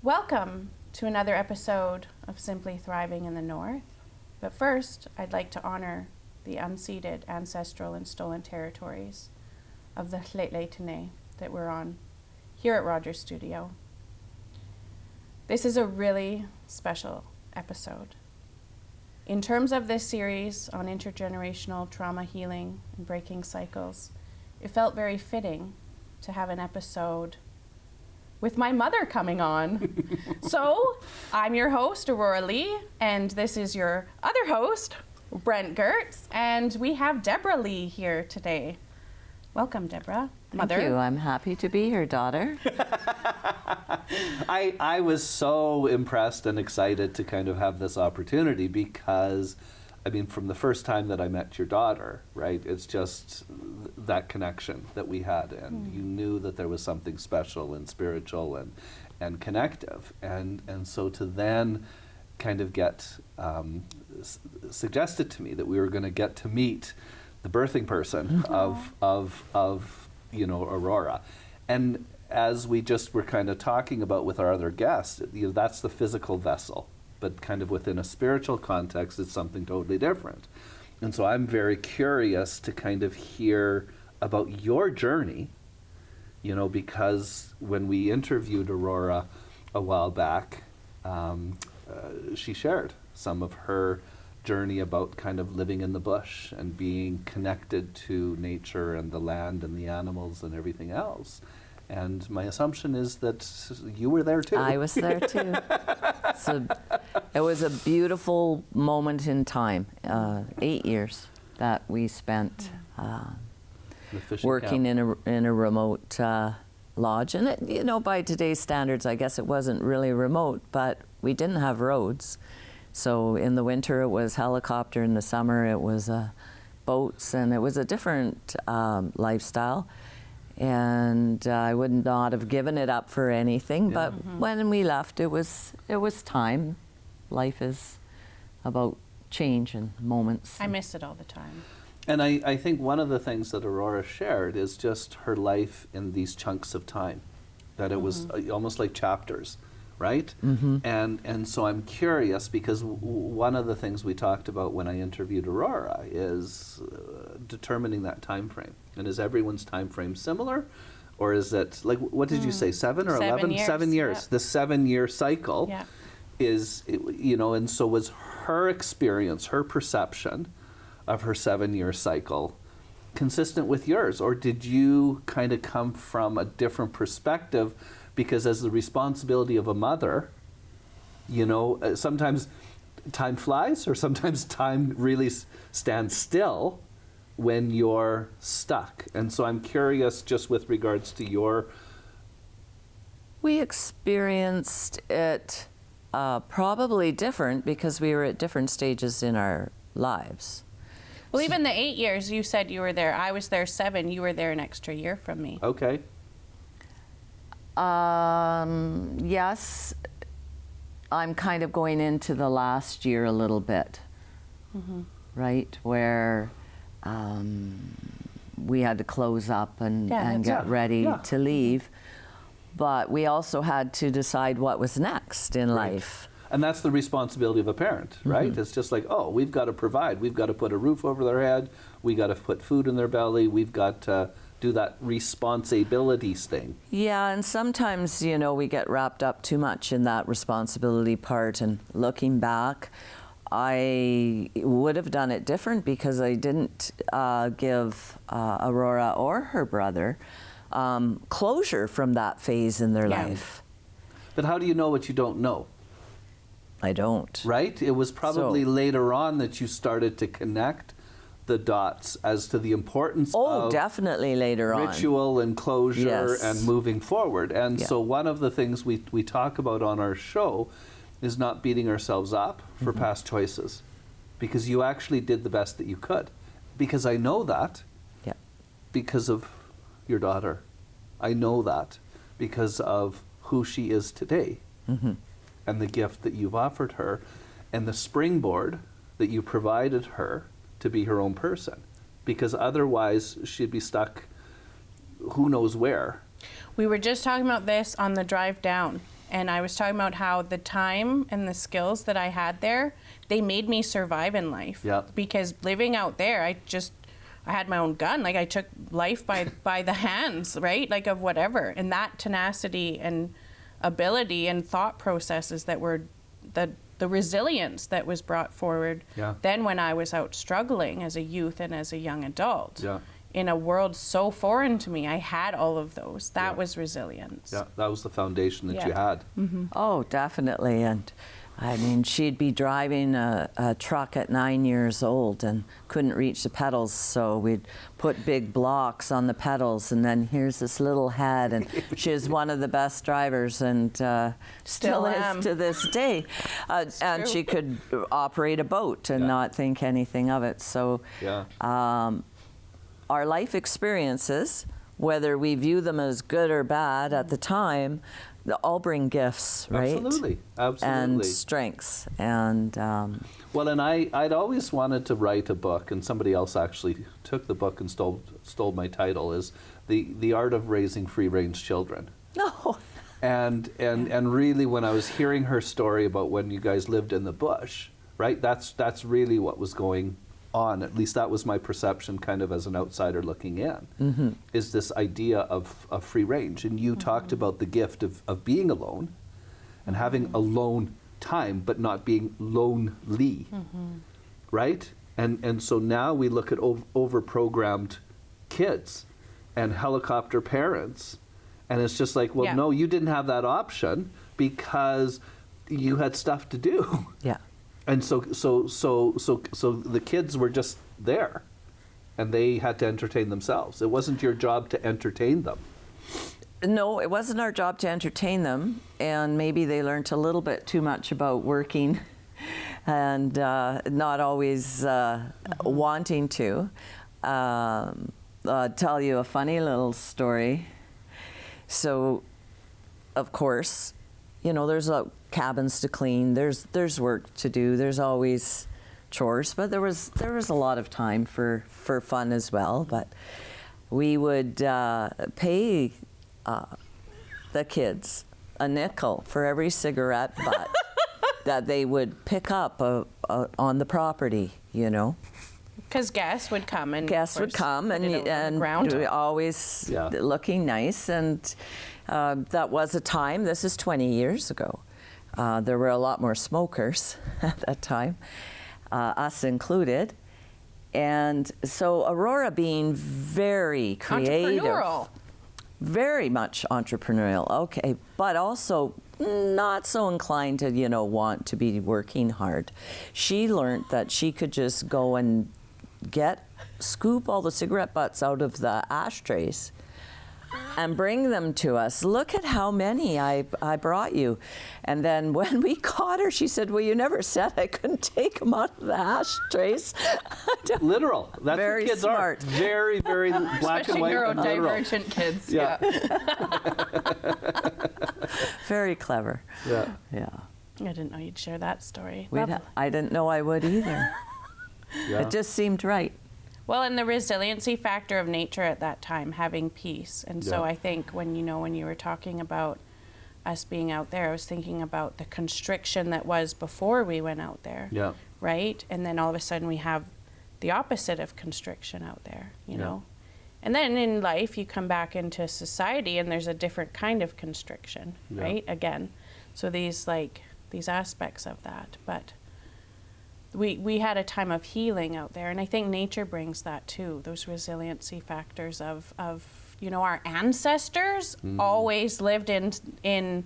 Welcome to another episode of Simply Thriving in the North. But first, I'd like to honor the unceded ancestral and stolen territories of the Lheidli that we're on here at Rogers Studio. This is a really special episode. In terms of this series on intergenerational trauma healing and breaking cycles, it felt very fitting to have an episode with my mother coming on. So, I'm your host, Auroara Leigh, and this is your other host, Brent Goerz, and we have Debbra Leigh here today. Welcome, Debbra. Mother. Thank you. I'm happy to be here, daughter. I was so impressed and excited to kind of have this opportunity because, I mean, from the first time that I met your daughter, right, it's just that connection that we had, and you knew that there was something special and spiritual and connective. And so to then kind of get suggested to me that we were going to get to meet the birthing person of Auroara. And as we just were kind of talking about with our other guests, that's the physical vessel, but kind of within a spiritual context, it's something totally different. And so I'm very curious to kind of hear about your journey, because when we interviewed Auroara a while back, she shared some of her journey about kind of living in the bush and being connected to nature and the land and the animals and everything else. And my assumption is that you were there too. I was there too. It was a beautiful moment in time. 8 years that we spent working in a remote lodge. And it, by today's standards, I guess it wasn't really remote, but we didn't have roads. So in the winter it was helicopter, in the summer it was boats, and it was a different lifestyle. And I would not have given it up for anything, but when we left, it was time. Life is about change and moments. I miss it all the time. And I think one of the things that Auroara shared is just her life in these chunks of time, that it was almost like chapters, right? And so I'm curious, because one of the things we talked about when I interviewed Auroara is determining that time frame. And is everyone's time frame similar? Or is it, like, what did you say, 7 or 11? 7 years. 7 years. Yeah. The 7-year cycle is, and so was her experience, her perception of her 7-year cycle consistent with yours? Or did you kind of come from a different perspective? Because as the responsibility of a mother, sometimes time flies, or sometimes time really stands still when you're stuck. And so I'm curious, just with regards to your... We experienced it probably different because we were at different stages in our lives. Well, even the 8 years you said you were there, I was there 7, you were there an extra year from me. Okay. Yes, I'm kind of going into the last year a little bit, right, where we had to close up and get ready to leave, but we also had to decide what was next in life. And that's the responsibility of a parent, right? It's just like, we've got to provide, we've got to put a roof over their head, we got to put food in their belly, we've got to do that responsibilities thing. Yeah, and sometimes, we get wrapped up too much in that responsibility part, and looking back, I would have done it different because I didn't give Auroara or her brother closure from that phase in their life. But how do you know what you don't know? I don't. Right? It was probably later on that you started to connect the dots as to the importance of definitely later on. Ritual and closure and moving forward. And so one of the things we talk about on our show is not beating ourselves up for past choices, because you actually did the best that you could. Because I know that because of your daughter. I know that because of who she is today and the gift that you've offered her and the springboard that you provided her to be her own person, because otherwise she'd be stuck who knows where. We were just talking about this on the drive down. And I was talking about how the time and the skills that I had there, they made me survive in life. Yeah. Because living out there, I had my own gun. Like, I took life by the hands, right? Like, of whatever. And that tenacity and ability and thought processes that were the resilience that was brought forward then when I was out struggling as a youth and as a young adult. Yeah. In a world so foreign to me, I had all of those. That was resilience. Yeah, that was the foundation that you had. Oh, definitely. And I mean, she'd be driving a truck at 9 years old and couldn't reach the pedals, so we'd put big blocks on the pedals, and then here's this little head, and she was one of the best drivers, and still is to this day. And she could operate a boat and not think anything of it. So our life experiences, whether we view them as good or bad at the time, they all bring gifts, right? Absolutely. And strengths. And well, and I'd always wanted to write a book, and somebody else actually took the book and stole my title, is the Art of Raising Free-Range Children. No. And really, when I was hearing her story about when you guys lived in the bush, right? That's really what was going on. At least that was my perception, kind of as an outsider looking in, is this idea of free range. And you talked about the gift of being alone and having alone time, but not being lonely, right? And so now we look at over-programmed kids and helicopter parents, and it's just like, well, no, you didn't have that option because you had stuff to do. Yeah. And so the kids were just there, and they had to entertain themselves. It wasn't your job to entertain them. No, it wasn't our job to entertain them, and maybe they learned a little bit too much about working and not always wanting to. I'll tell you a funny little story. So, of course, you know, there's cabins to clean, there's work to do, there's always chores, but there was a lot of time for fun as well. But we would pay the kids a nickel for every cigarette butt that they would pick up on the property, you know. Because guests would come and always looking nice, and that was a time. This is 20 years ago. There were a lot more smokers at that time, us included, and so Auroara, being very creative, very much entrepreneurial, okay, but also not so inclined to, you know, want to be working hard. She learned that she could just go and scoop all the cigarette butts out of the ashtrays and bring them to us. Look at how many I brought you. And then when we caught her, she said, well, you never said I couldn't take them out of the ashtrays. Literal. That's very what kids smart. Are. Very, very black and white and literal. Especially neurodivergent kids. Yeah. Very clever. Yeah. Yeah. I didn't know you'd share that story. I didn't know I would either. Yeah. It just seemed right. Well, and the resiliency factor of nature at that time, having peace. And so I think when you were talking about us being out there, I was thinking about the constriction that was before we went out there. Yeah. Right? And then all of a sudden we have the opposite of constriction out there, you know? And then in life you come back into society and there's a different kind of constriction, right? Again. So these aspects of that. But we had a time of healing out there, and I think nature brings that too, those resiliency factors of you know, our ancestors always lived in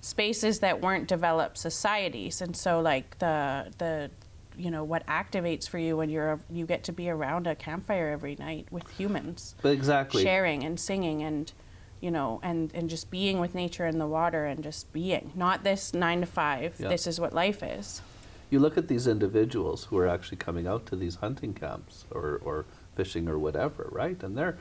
spaces that weren't developed societies, and so like the you know, what activates for you when you get to be around a campfire every night with humans, exactly, sharing and singing and, you know, and just being with nature and the water and just being, not this 9 to 5, this is what life is. You look at these individuals who are actually coming out to these hunting camps or fishing or whatever, right? And they're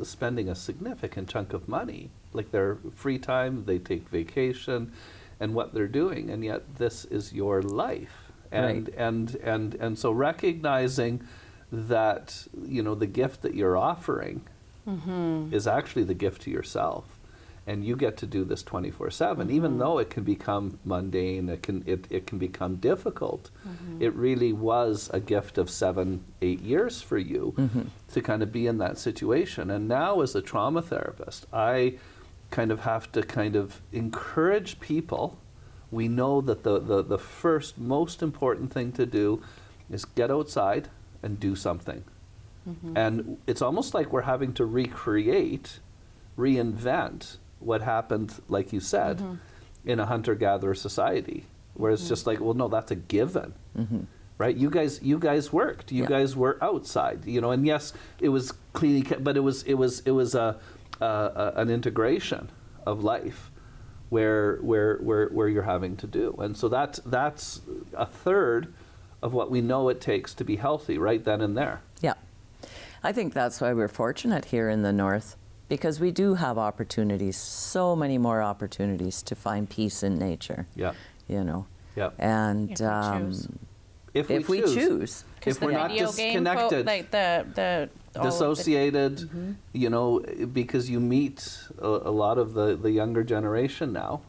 spending a significant chunk of money, like their free time, they take vacation, and what they're doing, and yet this is your life. And and so recognizing that, you know, the gift that you're offering is actually the gift to yourself. and you get to do this 24/7. Even though it can become mundane, it can become difficult. It really was a gift of 7-8 years for you to kind of be in that situation. And now, as a trauma therapist, I kind of have to kind of encourage people. We know that the first most important thing to do is get outside and do something. And it's almost like we're having to reinvent what happened, like you said, in a hunter-gatherer society, where it's just like, well, no, that's a given, right? You guys worked. You guys were outside, you know. And yes, it was cleaning, but it was an integration of life, where you're having to do. And so that's a third of what we know it takes to be healthy, right then and there. Yeah. I think that's why we're fortunate here in the North, because we do have opportunities, so many more opportunities to find peace in nature. Yeah. You know. Yeah. And if we choose. If we're not disconnected, like the dissociated, you know, because you meet a lot of the younger generation now,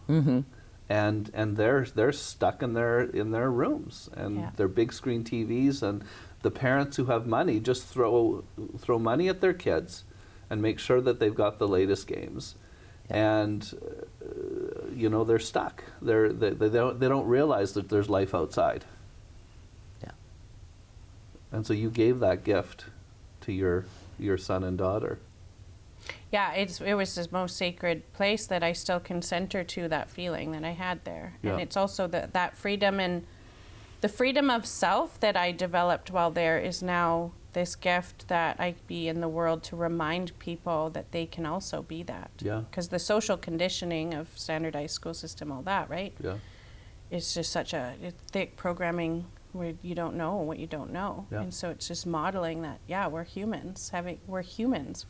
and they're stuck in their rooms, and their big screen TVs, and the parents who have money just throw money at their kids and make sure that they've got the latest games, and you know, they're stuck. They don't realize that there's life outside. Yeah. And so you gave that gift to your son and daughter. Yeah, it was the most sacred place that I still can center to that feeling that I had there. Yeah. And it's also that freedom, and the freedom of self that I developed while there is now this gift that I be in the world to remind people that they can also be that. Yeah. Because the social conditioning of standardized school system, all that, right? Yeah. It's just such a thick programming where you don't know what you don't know. Yeah. And so it's just modeling that, we're humans,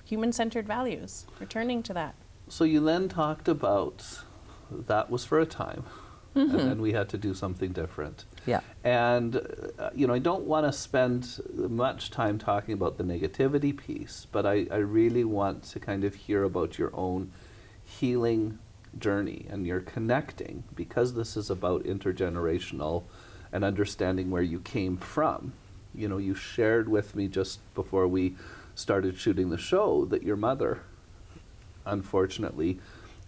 human-centered values, returning to that. So you then talked about that was for a time, and then we had to do something different. Yeah. And, you know, I don't want to spend much time talking about the negativity piece, but I really want to kind of hear about your own healing journey and your connecting, because this is about intergenerational and understanding where you came from. You know, you shared with me just before we started shooting the show that your mother, unfortunately,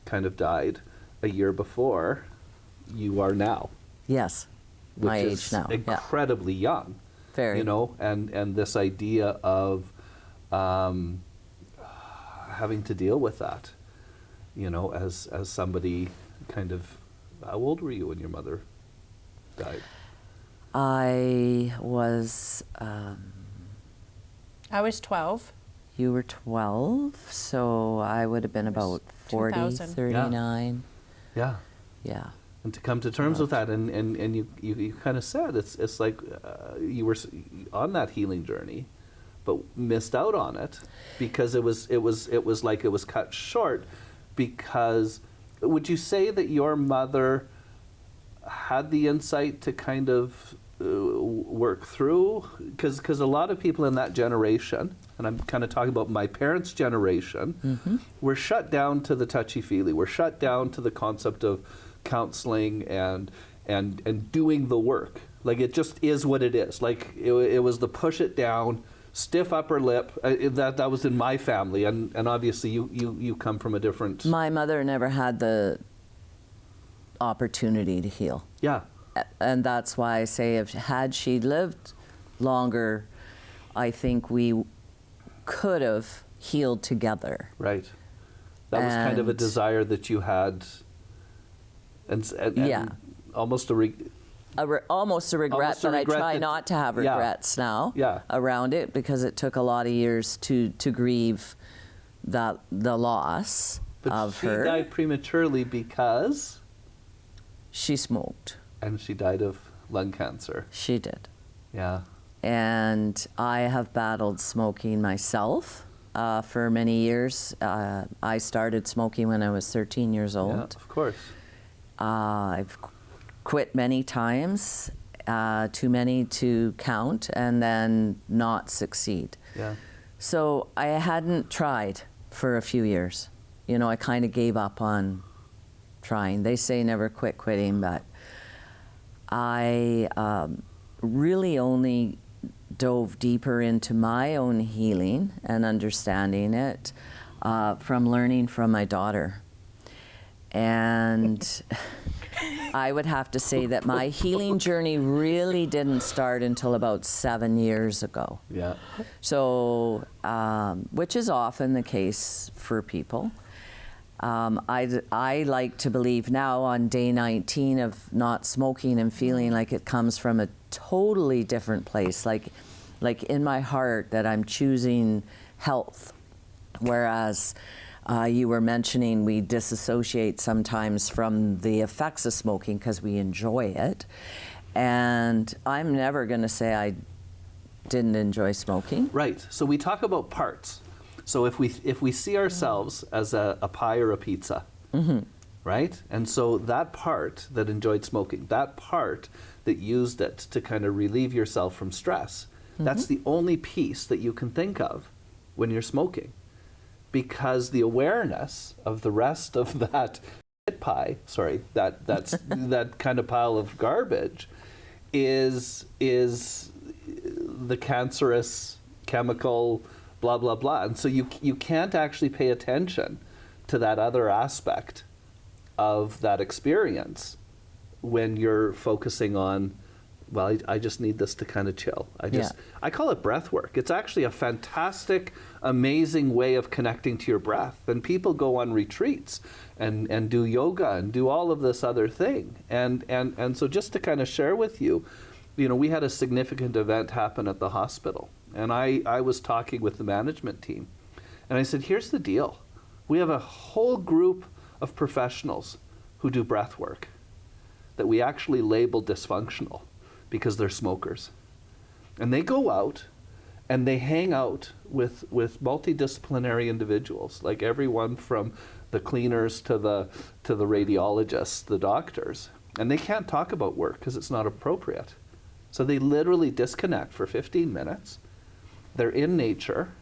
kind of died a year before you are now. Yes. My Which age is now. incredibly young. Very. You know, and this idea of having to deal with that, you know, as somebody kind of, how old were you when your mother died? I was, I was 12. you were 12, so I would have been about 40, 2000. 39. Yeah. Yeah. And to come to terms with that, and you kind of said it's like you were on that healing journey, but missed out on it because it was like it was cut short. Because would you say that your mother had the insight to kind of work through? Because a lot of people in that generation, and I'm kind of talking about my parents' generation, were shut down to the touchy-feely. We're shut down to the concept of counseling and doing the work. Like, it just is what it is. Like, it was the push it down, stiff upper lip. That was in my family, and obviously you come from a different. My mother never had the opportunity to heal. Yeah. And that's why I say, had she lived longer, I think we could have healed together. Right. That was kind of a And- desire that you had, and Yeah. almost Almost a regret, Almost a but I regret try that- not to have yeah. regrets now Yeah. around it, because it took a lot of years to grieve the loss But of she her. died prematurely because, She smoked. and she died of lung cancer. She did. Yeah. And I have battled smoking myself for many years. I started smoking when I was 13 years Yeah, old. of course. I've quit many times, too many to count, and then not succeed. Yeah. So I hadn't tried for a few years. You know, I kind of gave up on trying. They say never quit quitting, but I really only dove deeper into my own healing and understanding it from learning from my daughter. And I would have to say that my healing journey really didn't start until about 7 years ago. Yeah. So, which is often the case for people. I like to believe now on day 19 of not smoking and feeling like it comes from a totally different place, like in my heart that I'm choosing health. Whereas you were mentioning we disassociate sometimes from the effects of smoking because we enjoy it. And I'm never going to say I didn't enjoy smoking. Right. So we talk about parts. So if we see ourselves as a pie or a pizza, right? And so that part that enjoyed smoking, that part that used it to kind of relieve yourself from stress, that's the only piece that you can think of when you're smoking. Because the awareness of the rest of that pie, that's that kind of pile of garbage, is the cancerous chemical, blah blah blah, and so you can't actually pay attention to that other aspect of that experience when you're focusing on, well, I just need this to kind of chill. I call it breath work. It's actually a fantastic, amazing way of connecting to your breath. And people go on retreats and do yoga and do all of this other thing. And so just to kind of share with you, we had a significant event happen at the hospital. And I was talking with the management team. And I said, here's the deal. We have a whole group of professionals who do breath work that we actually label dysfunctional, because they're smokers. And they go out and they hang out with multidisciplinary individuals, like everyone from the cleaners to the radiologists, the doctors. And they can't talk about work because it's not appropriate. So they literally disconnect for 15 minutes. They're in nature,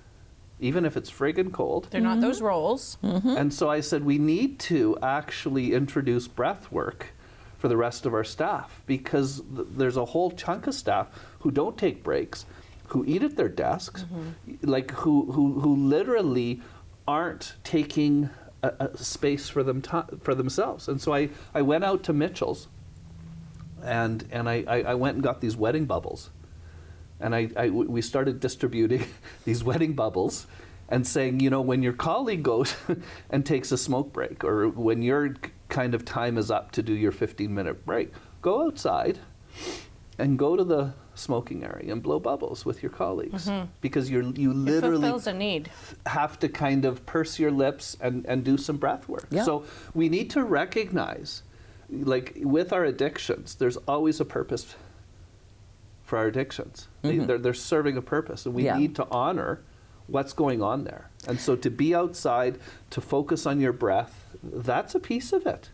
even if it's friggin' cold. They're not those roles. And so I said, we need to actually introduce breath work for the rest of our staff, because there's a whole chunk of staff who don't take breaks, who eat at their desks, like who literally aren't taking a space for themselves. And so I went out to Mitchell's, and I went and got these wedding bubbles, and we started distributing these wedding bubbles, and saying, when your colleague goes and takes a smoke break, or when your kind of time is up to do your 15-minute break, go outside and go to the smoking area and blow bubbles with your colleagues, because you literally fulfills a need. Have to kind of purse your lips and do some breath work. Yeah. So we need to recognize, like with our addictions, there's always a purpose for our addictions. They're serving a purpose, and we need to honor what's going on there. And so to be outside, to focus on your breath, that's a piece of it.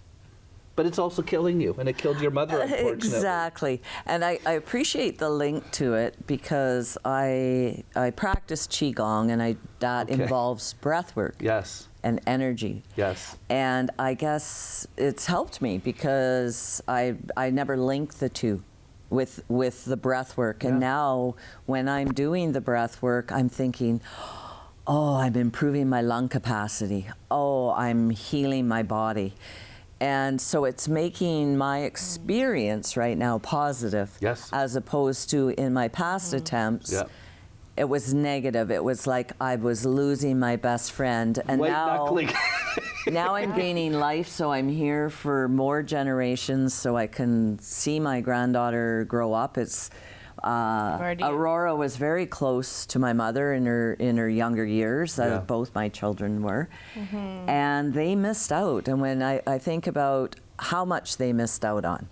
But it's also killing you, and it killed your mother, unfortunately. Exactly. And I appreciate the link to it, because I practice Qigong, and that involves breath work. Yes. And energy. Yes. And I guess it's helped me, because I never linked the two with the breath work. And now when I'm doing the breath work, I'm thinking, oh, I'm improving my lung capacity. Oh, I'm healing my body. And so it's making my experience right now positive, as opposed to in my past attempts, it was negative. It was like I was losing my best friend. And now I'm gaining life, so I'm here for more generations, so I can see my granddaughter grow up. It's Auroara was very close to my mother in her younger years, both my children were, and they missed out. And when I think about how much they missed out on,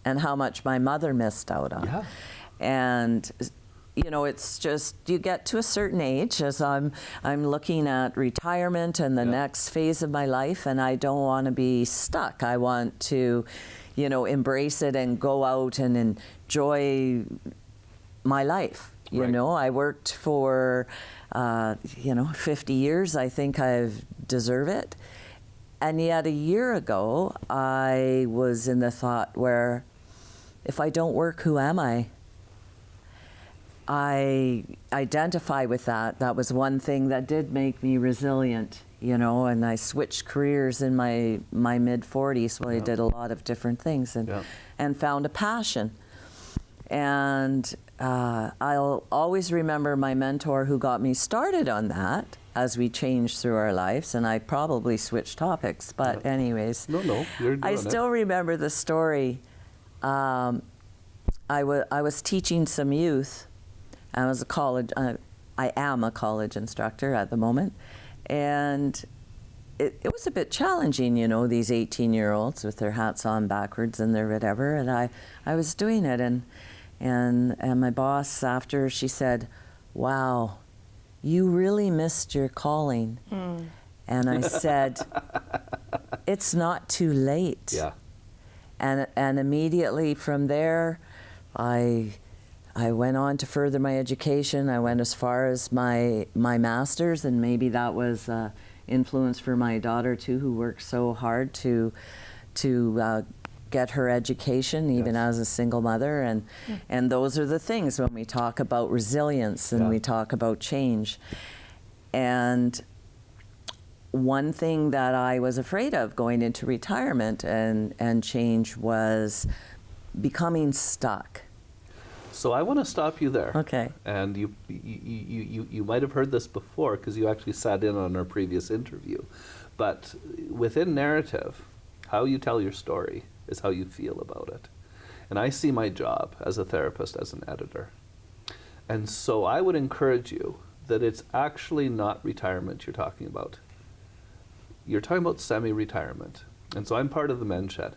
and how much my mother missed out on, and it's just, you get to a certain age, as I'm looking at retirement and the next phase of my life, and I don't want to be stuck. I want to, embrace it and go out and enjoy my life. I worked for, 50 years. I think I deserve it. And yet a year ago, I was in the thought where, if I don't work, who am I? I identify with that. That was one thing that did make me resilient, you know, and I switched careers in my mid-40s. Well, I did a lot of different things and found a passion. And I'll always remember my mentor who got me started on that as we changed through our lives, and I probably switched topics, but anyways. No, you're doing I still remember the story. I was teaching some youth. I was I am a college instructor at the moment, and it was a bit challenging, you know, these 18-year-olds with their hats on backwards and their whatever, and I was doing it, and my boss after, she said, "Wow, you really missed your calling." And I said, "It's not too late." Yeah. And immediately from there, I went on to further my education. I went as far as my master's, and maybe that was influence for my daughter too, who worked so hard to get her education, even as a single mother. And those are the things when we talk about resilience and we talk about change. And one thing that I was afraid of going into retirement and change was becoming stuck. So I want to stop you there. Okay. And you might have heard this before because you actually sat in on our previous interview. But within narrative, how you tell your story is how you feel about it. And I see my job as a therapist as an editor. And so I would encourage you that it's actually not retirement you're talking about. You're talking about semi-retirement. And so I'm part of the Men's Shed.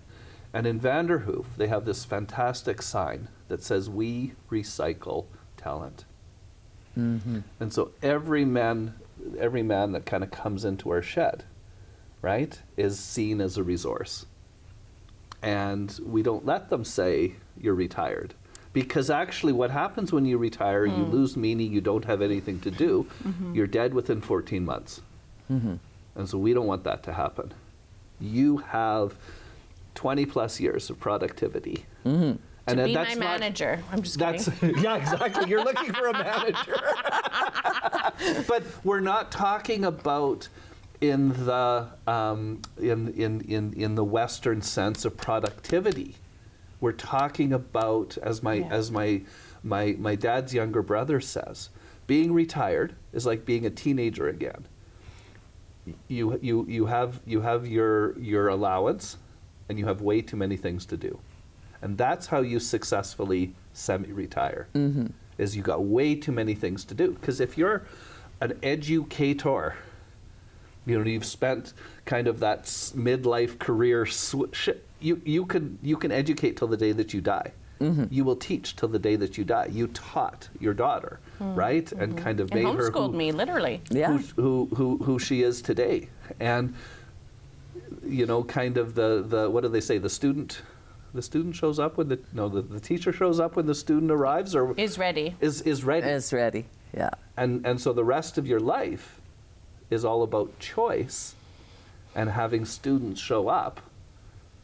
And in Vanderhoof, they have this fantastic sign that says, "We recycle talent." Mm-hmm. And so every man that kind of comes into our shed, right, is seen as a resource. And we don't let them say you're retired. Because actually what happens when you retire, you lose meaning, you don't have anything to do, you're dead within 14 months. Mm-hmm. And so we don't want that to happen. You have 20 plus years of productivity. Mm-hmm. And to be my manager. I'm just kidding. Yeah, exactly. You're looking for a manager. But we're not talking about in the in the Western sense of productivity. We're talking about, as my dad's younger brother says, being retired is like being a teenager again. You have your allowance, and you have way too many things to do. And that's how you successfully semi-retire, is you got way too many things to do. Because if you're an educator, you know, you've spent kind of that midlife career, you can educate till the day that you die. You will teach till the day that you die. You taught your daughter, right? And kind of made her homeschooled me, literally. who she is today. And you know, kind of the what do they say? The student shows up when the teacher shows up when the student arrives, or is ready. Is ready. Is ready. Yeah. And so the rest of your life is all about choice and having students show up,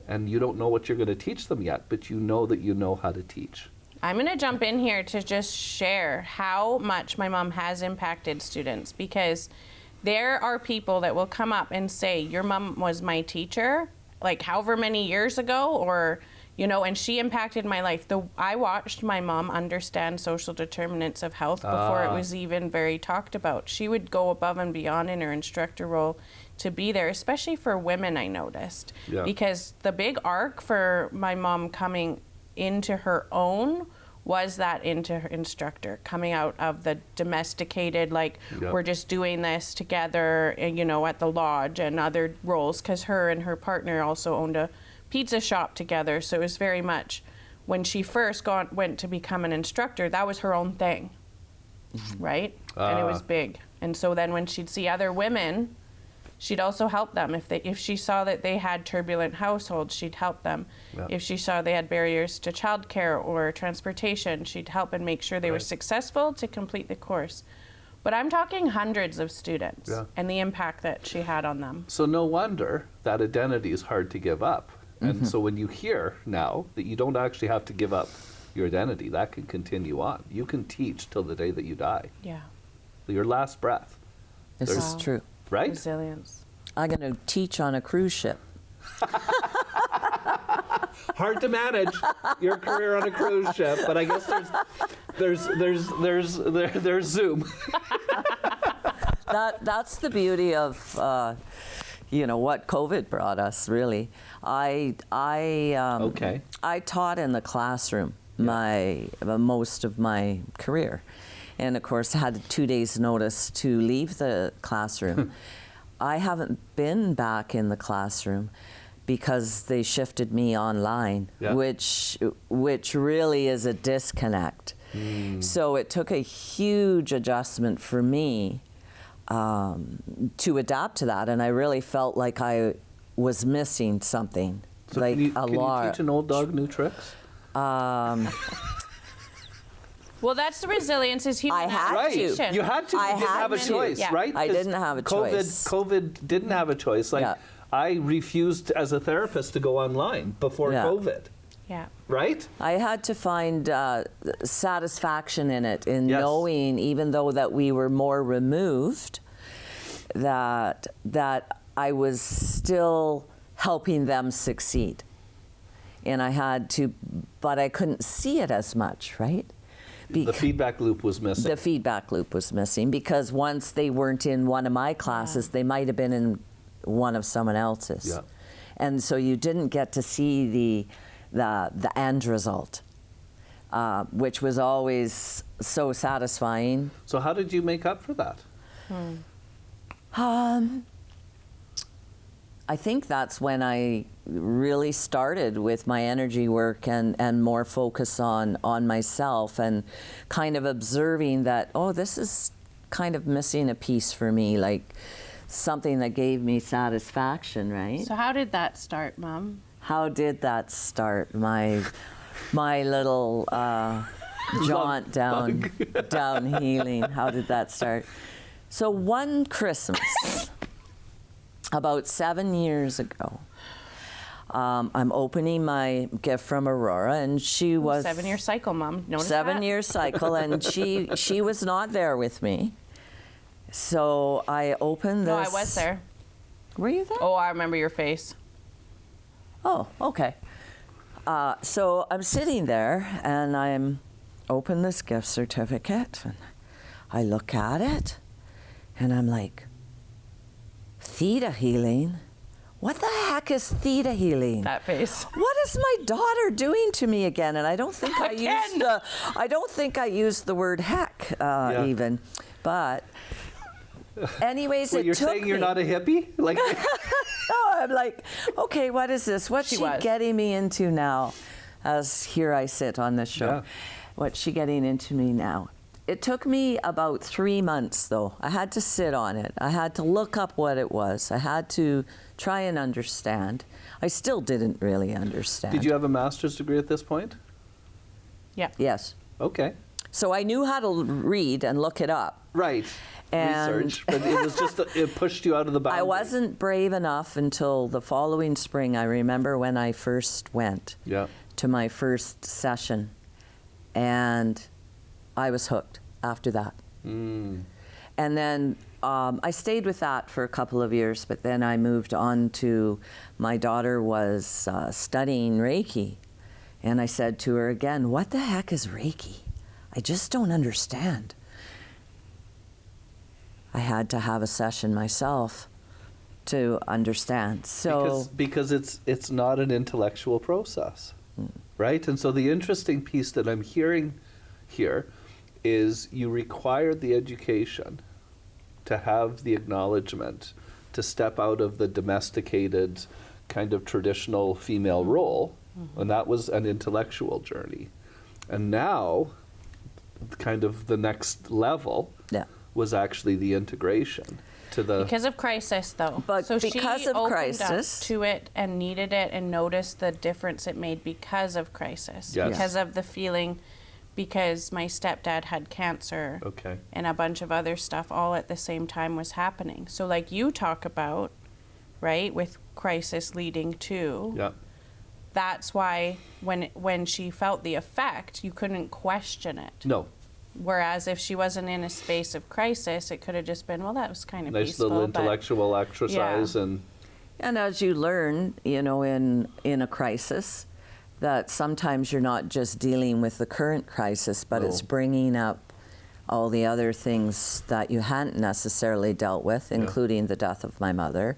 and you don't know what you're going to teach them yet, but you know that you know how to teach. I'm going to jump in here to just share how much my mom has impacted students, because there are people that will come up and say, "Your mom was my teacher, like however many years ago," or, you know, and she impacted my life. I watched my mom understand social determinants of health before it was even very talked about. She would go above and beyond in her instructor role to be there, especially for women, I noticed. Yeah. Because the big arc for my mom coming into her own was that into her instructor, coming out of the domesticated, like, we're just doing this together, you know, at the lodge, and other roles, because her and her partner also owned a pizza shop together. So it was very much, when she first went to become an instructor, that was her own thing, right? And it was big. And so then when she'd see other women, she'd also help them. If she saw that they had turbulent households, she'd help them. Yeah. If she saw they had barriers to childcare or transportation, she'd help and make sure they were successful to complete the course. But I'm talking hundreds of students Yeah. and the impact that she had on them. So no wonder that identity is hard to give up. And so when you hear now that you don't actually have to give up your identity, that can continue on. You can teach till the day that you die, Yeah. your last breath, This is Wow. true. right? Resilience. I'm going to teach on a cruise ship. Hard to manage your career on a cruise ship, but I guess there's Zoom. That's the beauty of what COVID brought us. Really, I Okay. I taught in the classroom most of my career, and of course had 2 days' notice to leave the classroom. I haven't been back in the classroom because they shifted me online, Yeah. which really is a disconnect. So it took a huge adjustment for me to adapt to that, and I really felt like I was missing something, So like can you lot. teach an old dog new tricks? Well, that's the resilience is human I had Right. to. adaptation. You had to. I You didn't had have a to. choice, Yeah. right? I 'Cause didn't have a choice. COVID didn't have a choice. Like Yeah. I refused as a therapist to go online before Yeah. COVID, Yeah. right? I had to find satisfaction in it, in Yes. knowing, even though that we were more removed, that I was still helping them succeed. And I had to, but I couldn't see it as much, right? The feedback loop was missing. The feedback loop was missing, because once they weren't in one of my classes, they might have been in one of someone else's. Yeah. And so you didn't get to see the end result, which was always so satisfying. So how did you make up for that? I think that's when I really started with my energy work and more focus on myself, and kind of observing that, oh, this is kind of missing a piece for me, like something that gave me satisfaction, right? So how did that start, Mom? How did that start? My little jaunt down healing. How did that start? So one Christmas, about 7 years ago, I'm opening my gift from Auroara, and she was 7-year cycle, Mom. Notice 7-year cycle, and she was not there with me. So I opened this. No, I was there. Were you there? Oh, I remember your face. Oh, okay. So I'm sitting there, and I'm open this gift certificate, and I look at it, and I'm like, theta healing? What the heck is theta healing? That face. What is my daughter doing to me again? And I don't think I used the word heck even, but anyways, Well, it you're took saying you're me. not a hippie? Like, No, I'm like, okay, what is this? What's she was. getting me into now? As here I sit on this show. Yeah. What's she getting into me now? It took me about 3 months, though. I had to sit on it. I had to look up what it was. I had to try and understand. I still didn't really understand. did you have a master's degree at this point? Yeah. Yes. Okay. So I knew how to read and look it up. Right. And- Research, but it was just it pushed you out of the boundary. I wasn't brave enough until the following spring. I remember when I first went Yeah. to my first session, and I was hooked after that. Mm. And then I stayed with that for a couple of years, but then I moved on to, my daughter was studying Reiki, and I said to her again, what the heck is Reiki? I just don't understand. I had to have a session myself to understand. So Because it's not an intellectual process, right? And so the interesting piece that I'm hearing here is you required the education to have the acknowledgement, to step out of the domesticated kind of traditional female role, and that was an intellectual journey. And now, kind of the next level yeah. was actually the integration to the... Because of crisis, though. But so because she of opened crisis- up to it and needed it and noticed the difference it made because of crisis. Yes. Because of the feeling because my stepdad had cancer Okay. and a bunch of other stuff all at the same time was happening. So like you talk about, right, with crisis leading to, Yeah. that's why when she felt the effect, you couldn't question it. No. Whereas if she wasn't in a space of crisis, it could have just been, well, that was kind of Nice peaceful. little but intellectual exercise and as you learn, in a crisis, that sometimes you're not just dealing with the current crisis, but No. it's bringing up all the other things that you hadn't necessarily dealt with, including the death of my mother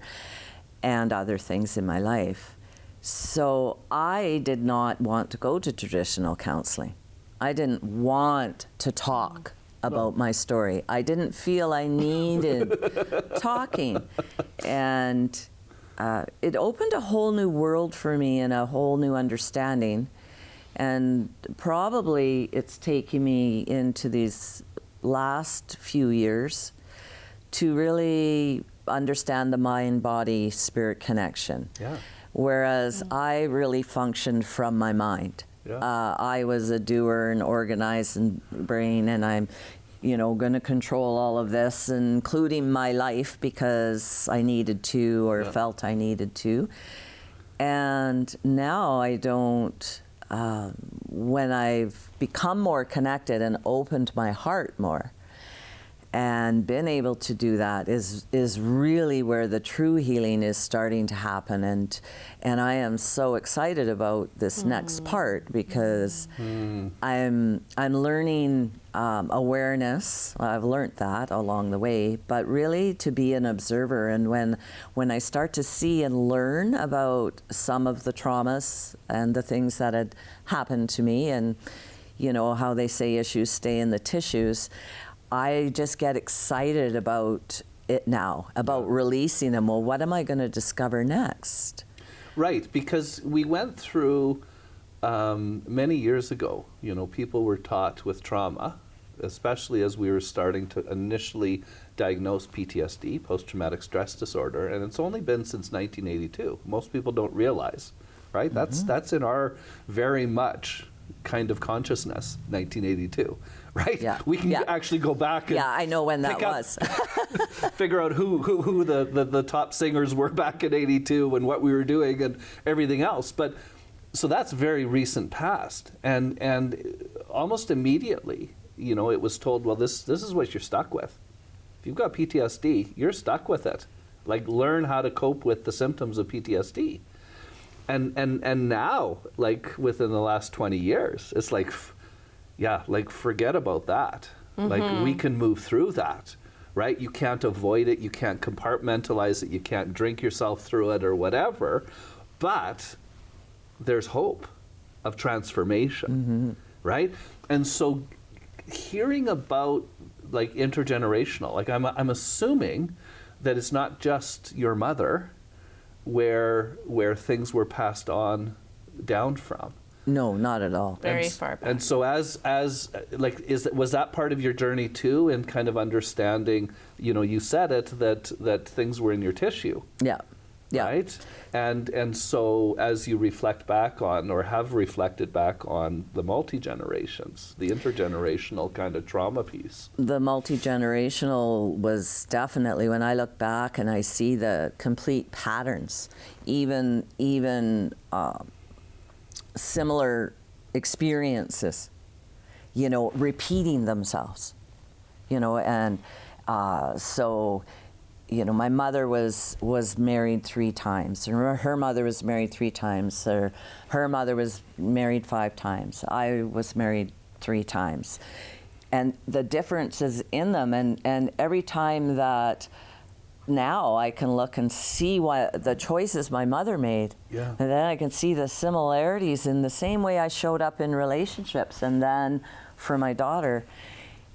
and other things in my life. So I did not want to go to traditional counseling. I didn't want to talk about my story. I didn't feel I needed talking. And it opened a whole new world for me and a whole new understanding. And probably it's taken me into these last few years to really understand the mind-body-spirit connection. Yeah. Whereas I really functioned from my mind. Yeah. I was a doer and organized and brain, and I'm, going to control all of this, including my life, because I needed to or felt I needed to. And now I don't. When I've become more connected and opened my heart more, and been able to do that is really where the true healing is starting to happen, and I am so excited about this next part because I'm learning awareness. I've learned that along the way, but really to be an observer. And when I start to see and learn about some of the traumas and the things that had happened to me, and how they say issues stay in the tissues, I just get excited about it now, about releasing them. Well, what am I going to discover next? Right, because we went through many years ago, people were taught with trauma, especially as we were starting to initially diagnose PTSD, post-traumatic stress disorder, and it's only been since 1982. Most people don't realize, right? That's in our very much kind of consciousness, 1982. Right? Yeah. We can actually go back and I know when that was. figure out who the top singers were back in 82 and what we were doing and everything else. But so that's very recent past. And almost immediately, it was told, well, this is what you're stuck with. If you've got PTSD, you're stuck with it. Like, learn how to cope with the symptoms of PTSD. And now, like, within the last 20 years, it's like, forget about that. Like, we can move through that, right? You can't avoid it. You can't compartmentalize it. You can't drink yourself through it or whatever. But there's hope of transformation, right? And so hearing about, like, intergenerational, like, I'm assuming that it's not just your mother where things were passed on down from. No, not at all. Very far back. And so as like, was that part of your journey too, in kind of understanding, you said it, that things were in your tissue. Yeah. Right? And so as you reflect back on, or have reflected back on, the multi-generations, the intergenerational kind of trauma piece. The multi-generational was definitely, when I look back and I see the complete patterns, even similar experiences, repeating themselves, and so, my mother was married 3 times. Her mother was married 3 times. Her mother was married 5 times. I was married 3 times. And the differences in them, and every time that now I can look and see what the choices my mother made. Yeah. And then I can see the similarities in the same way I showed up in relationships, and then for my daughter.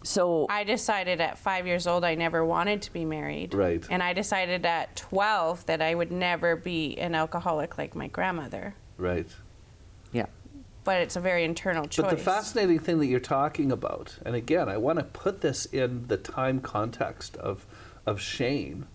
So I decided at 5 years old I never wanted to be married. Right. And I decided at 12 that I would never be an alcoholic like my grandmother. Right. yeah. But it's a very internal choice. But the fascinating thing that you're talking about, and again, I want to put this in the time context of shame,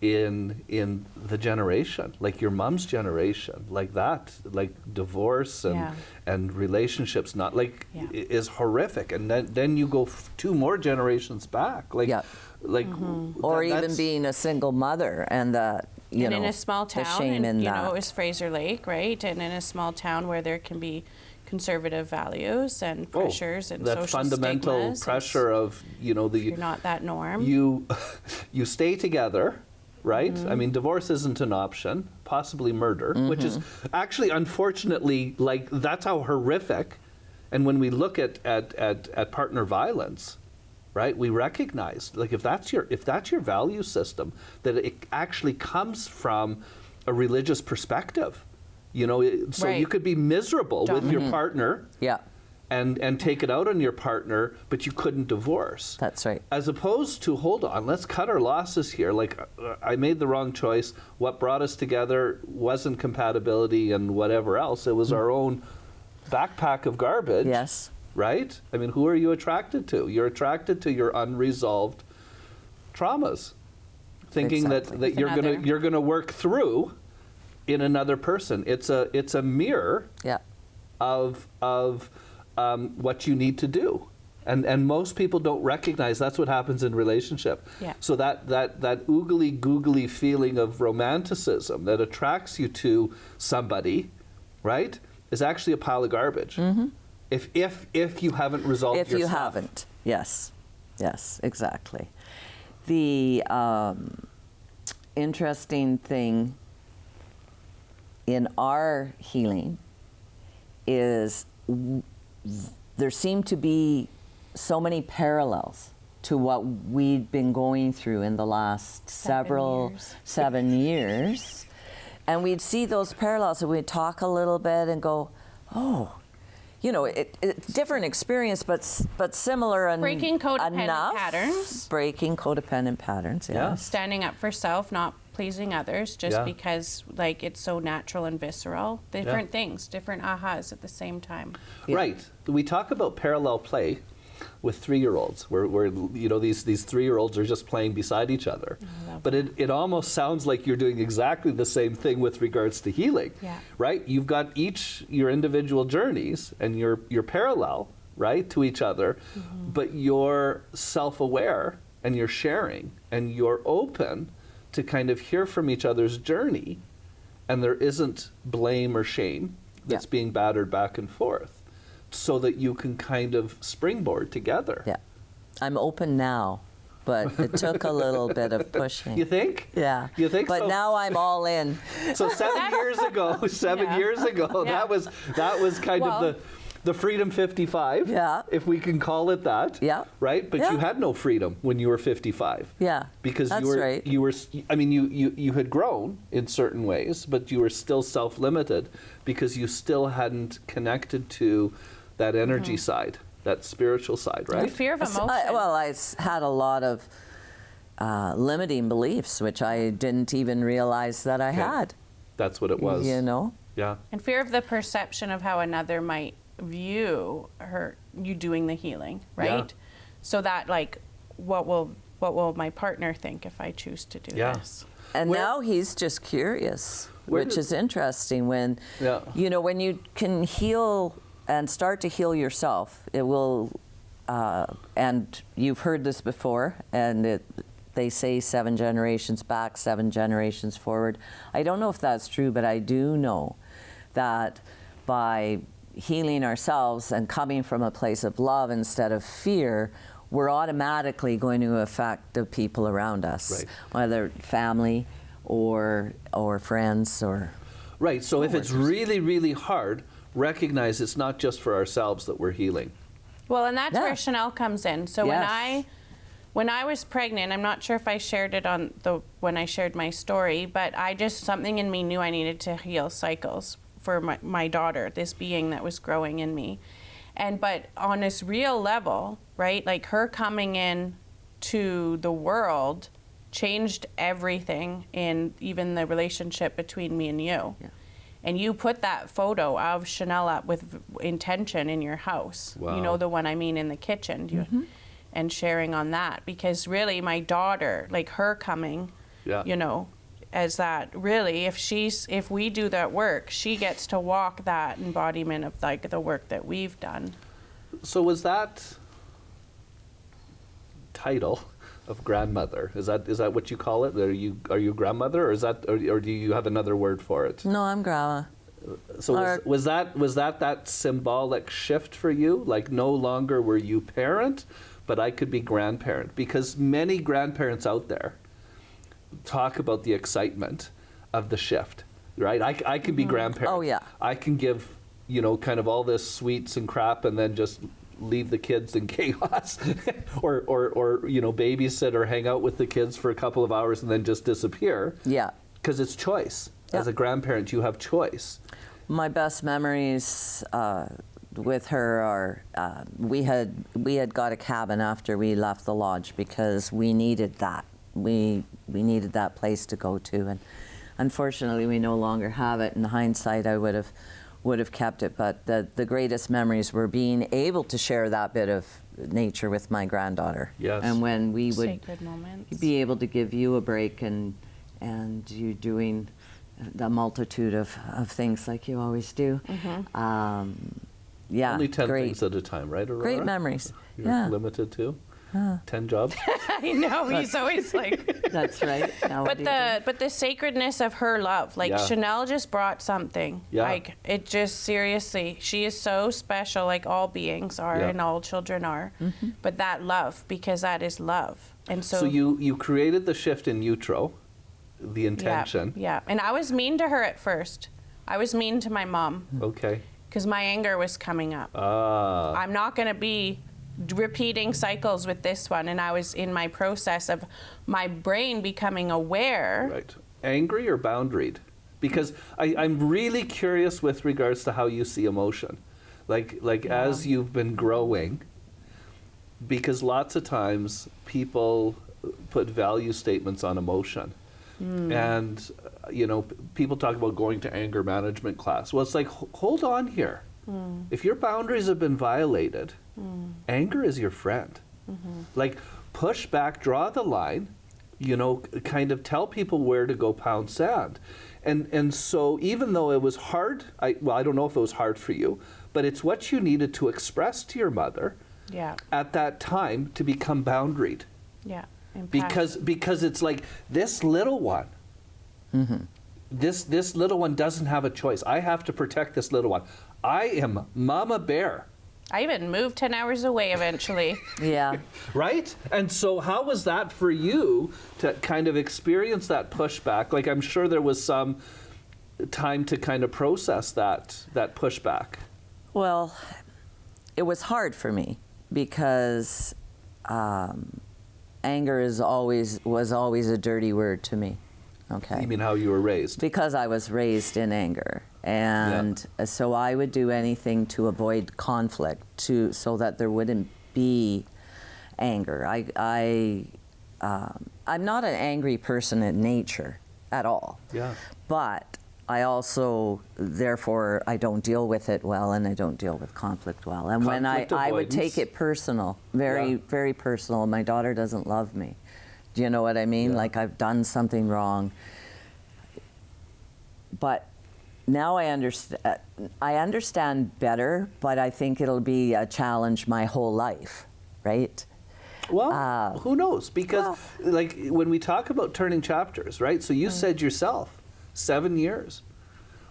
in the generation, like your mom's generation, like that, like divorce and relationships not like is horrific, and then you go 2 more generations back, like like or even being a single mother and the in a small town, the shame in that. It was Fraser Lake, right? And in a small town where there can be conservative values and pressures and that social fundamental stigmas, pressure of you're not that norm. You stay together, right? I mean, divorce isn't an option. Possibly murder, which is actually, unfortunately, like that's how horrific. And when we look at partner violence, right, we recognize, like, if that's your value system, that it actually comes from a religious perspective. So you could be miserable with your partner, and take it out on your partner, but you couldn't divorce. That's right. As opposed to, hold on, let's cut our losses here. Like, I made the wrong choice. What brought us together wasn't compatibility and whatever else. It was our own backpack of garbage. Yes. Right? I mean, who are you attracted to? You're attracted to your unresolved traumas, thinking that you're gonna work through in another person. It's a mirror of what you need to do, and most people don't recognize that's what happens in relationship. So that oogly googly feeling of romanticism that attracts you to somebody, right, is actually a pile of garbage. If you haven't resolved yourself. If you haven't, yes, exactly. The interesting thing in our healing is there seem to be so many parallels to what we'd been going through in the last 7 years. And we'd see those parallels and we'd talk a little bit and go, oh, different experience, but similar enough. Breaking codependent patterns. Breaking codependent patterns, yes. Standing up for self, not pleasing others, just because like it's so natural and visceral. Different things, different ahas at the same time. Right. We talk about parallel play with 3-year-olds, where these 3-year-olds are just playing beside each other. But it almost sounds like you're doing exactly the same thing with regards to healing. Right? You've got each your individual journeys and you're parallel, right, to each other, but you're self-aware and you're sharing and you're open to kind of hear from each other's journey, and there isn't blame or shame that's being battered back and forth, so that you can kind of springboard together. I'm open now, but it took a little bit of pushing. You think? Yeah. You think? But so? Now I'm all in. So 7 years ago, that was kind of the Freedom 55, if we can call it that. Right? But you had no freedom when you were 55. Because you were I mean, you had grown in certain ways, but you were still self-limited because you still hadn't connected to that energy side, that spiritual side, right? The fear of emotion. I had a lot of limiting beliefs, which I didn't even realize that I had. That's what it was. Yeah. And fear of the perception of how another might view you doing the healing, right? So that, like, what will my partner think if I choose to do this? And now he's just curious, which is interesting. When when you can heal and start to heal yourself, it will, and you've heard this before, and they say 7 generations back, 7 generations forward. I don't know if that's true, but I do know that by healing ourselves and coming from a place of love instead of fear, we're automatically going to affect the people around us, whether family or friends or... Right, so if it's really, really hard, recognize it's not just for ourselves that we're healing. Well, and that's where Chanel comes in. So when I was pregnant, I'm not sure if I shared it when I shared my story, but something in me knew I needed to heal cycles for my daughter, this being that was growing in me. But on this real level, right, like her coming in to the world changed everything in even the relationship between me and you. And you put that photo of Chanel up with intention in your house. Wow. You know the one I mean, in the kitchen. And sharing on that, because really my daughter, like her coming Yeah. you know, as that really, if we do that work, she gets to walk that embodiment of like the work that we've done. So was that title of grandmother, is that what you call it? Are you grandmother, or is that, or do you have another word for it? No, I'm grandma. So was that symbolic shift for you? Like no longer were you parent, but I could be grandparent? Because many grandparents out there talk about the excitement of the shift, right? I can be grandparent. Oh, yeah. I can give, you know, kind of all this sweets and crap and then just leave the kids in chaos or you know, babysit or hang out with the kids for a couple of hours and then just disappear. Yeah. Because it's choice. Yeah. As a grandparent, you have choice. My best memories with her are we had got a cabin after we left the lodge because we needed that. We needed that place to go to, and unfortunately we no longer have it. In hindsight, I would have kept it, but the greatest memories were being able to share that bit of nature with my granddaughter. Yes. And when we would Sacred moments. be able to give you a break and you doing the multitude of things like you always do. Yeah, Only 10 great. things at a time, right, Auroara? Great memories. You're Yeah. limited to 10 jobs. I know, he's always like. That's right. Now what But the sacredness of her love, like Yeah. Chanel just brought something. Yeah. Like it just seriously, she is so special, like all beings are Yeah. and all children are. But that love, because that is love, and so. So you created the shift in utero, the intention. Yeah. And I was mean to her at first. I was mean to my mom Okay. because my anger was coming up. I'm not going to be repeating cycles with this one, and I was in my process of my brain becoming aware. Right. Angry or boundaried? Because I'm really curious with regards to how you see emotion. Like as you've been growing, because lots of times people put value statements on emotion. And, you know, people talk about going to anger management class. Well, it's like, hold on here. If your boundaries have been violated, anger is your friend. Like, push back, draw the line, you know, kind of tell people where to go pound sand. And so even though it was hard, I don't know if it was hard for you, but it's what you needed to express to your mother at that time to become boundaried. Yeah. Because it's like this little one, this little one doesn't have a choice. I have to protect this little one. I am Mama Bear. I even moved 10 hours away eventually. Yeah. Right? And so how was that for you to kind of experience that pushback? Like, I'm sure there was some time to kind of process that pushback. Well, it was hard for me because anger was always a dirty word to me. Okay. You mean how you were raised? Because I was raised in anger. And so I would do anything to avoid conflict so that there wouldn't be anger. I'm not an angry person in nature at all. Yeah. But I also, therefore, I don't deal with it well, and I don't deal with conflict well. And when I would take it personal, very personal, my daughter doesn't love me. Do you know what I mean? Yeah. Like I've done something wrong. But now I understand better, but I think it'll be a challenge my whole life, right? Well, who knows? Because like when we talk about turning chapters, right? So you said yourself, 7 years.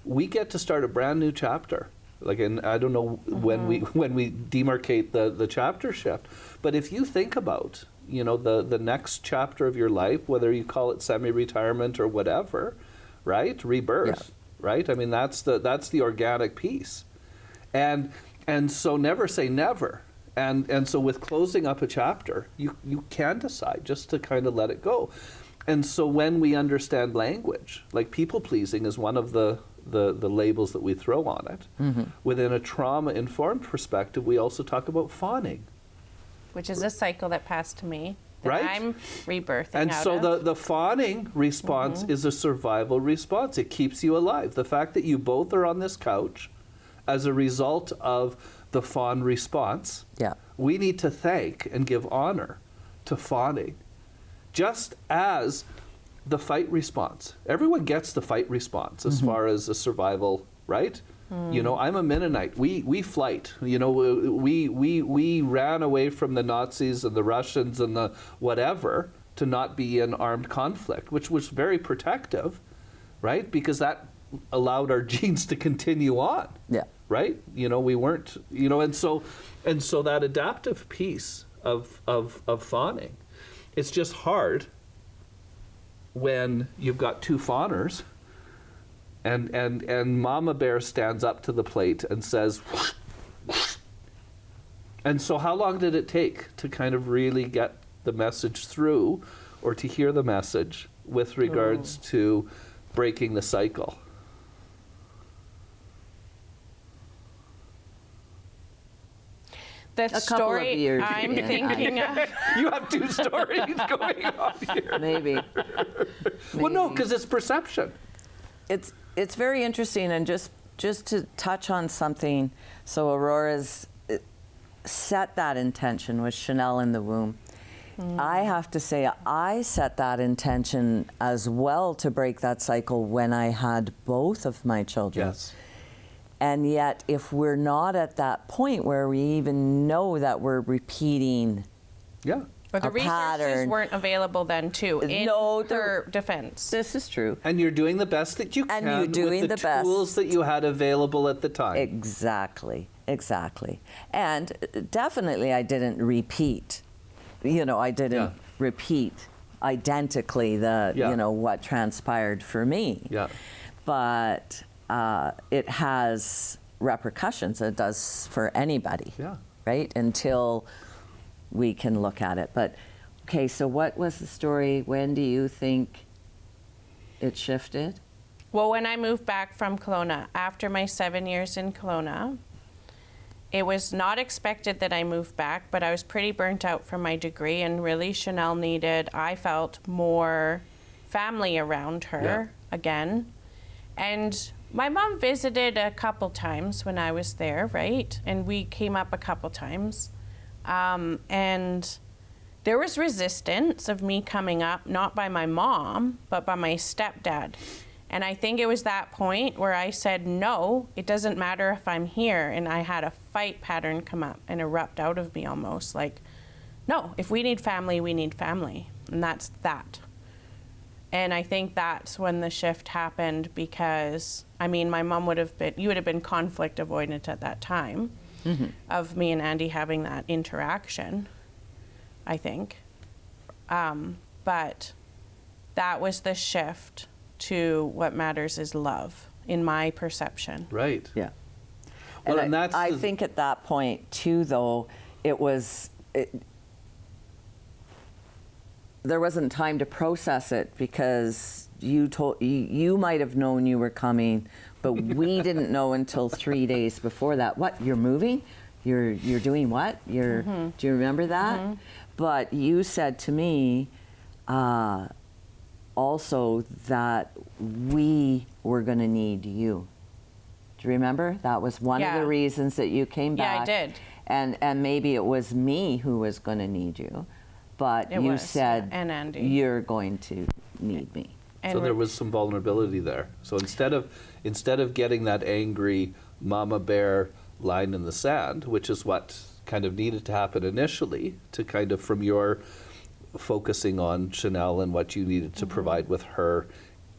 We get to start a brand new chapter. Like, and I don't know when we demarcate the chapter shift, but if you think about, you know, the next chapter of your life, whether you call it semi-retirement or whatever, right? Rebirth, right? I mean, that's the organic piece, and so never say never. And so with closing up a chapter, you can decide just to kind of let it go. And so when we understand language, like people pleasing is one of the labels that we throw on it. Within a trauma-informed perspective, we also talk about fawning. Which is a cycle that passed to me. That Right? I'm rebirthing And out so of. the fawning response is a survival response. It keeps you alive. The fact that you both are on this couch as a result of the fawn response, we need to thank and give honor to fawning. Just as the fight response. Everyone gets the fight response as far as a survival, right? You know, I'm a Mennonite. We flight. You know, we ran away from the Nazis and the Russians and the whatever to not be in armed conflict, which was very protective, right? Because that allowed our genes to continue on. Yeah. Right? You know, we weren't, you know, and so that adaptive piece of fawning, it's just hard when you've got two fawners and mama bear stands up to the plate and says, and so how long did it take to kind of really get the message through, or to hear the message with regards to breaking the cycle? The couple of story years, I'm yeah. thinking of. You have two stories going on here. Maybe. Well, no, because it's perception. It's very interesting, and just to touch on something. So Aurora's set that intention with Chanel in the womb. I have to say, I set that intention as well to break that cycle when I had both of my children. Yes. And yet, if we're not at that point where we even know that we're repeating Yeah. But the a resources pattern. weren't available then, too, in No, her defense. this is true. And you're doing the best that you And can you're doing with the the best. tools that you had available at the time. Exactly. And definitely I didn't repeat. You know, I didn't Yeah. repeat identically the, Yeah. you know, what transpired for me. Yeah. But it has repercussions. It does for anybody. Yeah. Right? Until we can look at it. But, okay, so what was the story? When do you think it shifted? Well, when I moved back from Kelowna, after my 7 years in Kelowna, it was not expected that I moved back, but I was pretty burnt out from my degree, and really Chanel needed, I felt, more family around her again. And my mom visited a couple times when I was there, right? And we came up a couple times. And there was resistance of me coming up, not by my mom, but by my stepdad. And I think it was that point where I said, no, it doesn't matter if I'm here. And I had a fight pattern come up and erupt out of me almost like, no, if we need family, we need family. And that's that. And I think that's when the shift happened because, I mean, my mom you would have been conflict avoidant at that time of me and Andy having that interaction, I think. But that was the shift to what matters is love, in my perception. Right. Yeah. Well, and that's I think at that point too, though, there wasn't time to process it because you might have known you were coming, but we didn't know until 3 days before that. What, you're moving? You're doing what? Do you remember that? But you said to me also that we were going to need you. Do you remember? That was one of the reasons that you came back. Yeah, I did. And maybe it was me who was going to need you, but you said and Andy. You're going to need me. And So there was some vulnerability there. So instead of getting that angry mama bear line in the sand, which is what kind of needed to happen initially, to kind of from your focusing on Chanel and what you needed to provide with her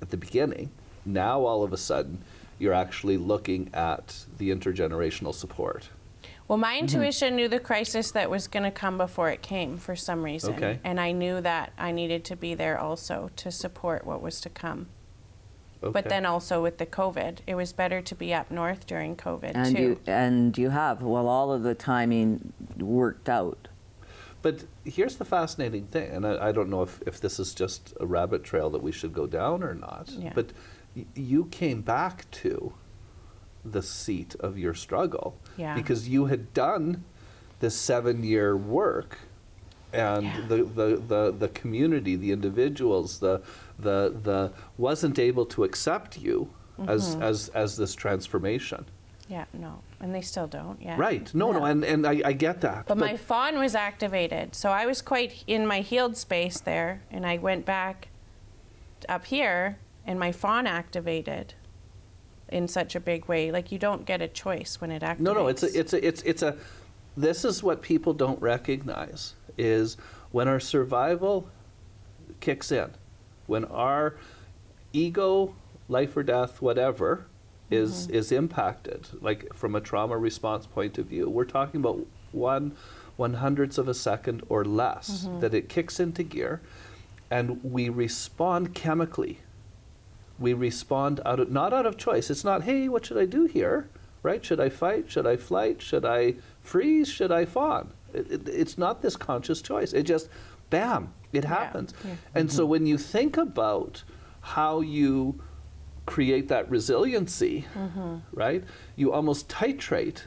at the beginning, now all of a sudden you're actually looking at the intergenerational support. Well, my intuition knew the crisis that was going to come before it came for some reason. Okay. And I knew that I needed to be there also to support what was to come. Okay. But then also with the COVID, it was better to be up north during COVID too. You have, well, all of the timing worked out. But here's the fascinating thing, and I don't know if this is just a rabbit trail that we should go down or not, but you came back to the seat of your struggle because you had done this 7-year work, and the community, the individuals, the wasn't able to accept you as this transformation. Yeah, no, and they still don't. Yeah. Right. No, and I get that. But my fawn was activated, so I was quite in my healed space there, and I went back up here and my fawn activated in such a big way. Like, you don't get a choice when it activates. No, it's a this is what people don't recognize, is when our survival kicks in, when our ego, life or death, whatever, is impacted, like from a trauma response point of view. We're talking about 1/100th of a second or less that it kicks into gear, and we respond chemically. We respond not out of choice. It's not, hey, what should I do here? Right? Should I fight? Should I flight? Should I freeze? Should I fawn? It's not this conscious choice. It just, bam, it happens. Yeah. And so when you think about how you create that resiliency, right? You almost titrate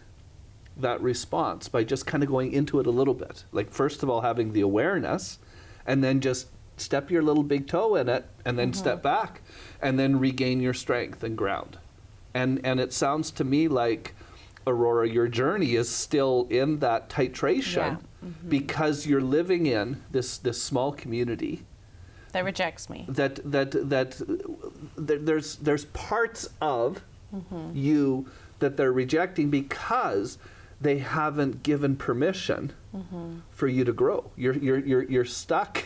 that response by just kind of going into it a little bit. Like, first of all, having the awareness, and then just step your little big toe in it, and then step back, and then regain your strength and ground. And it sounds to me like, Auroara, your journey is still in that titration because you're living in this small community that rejects me. That there's parts of you that they're rejecting because they haven't given permission for you to grow. You're stuck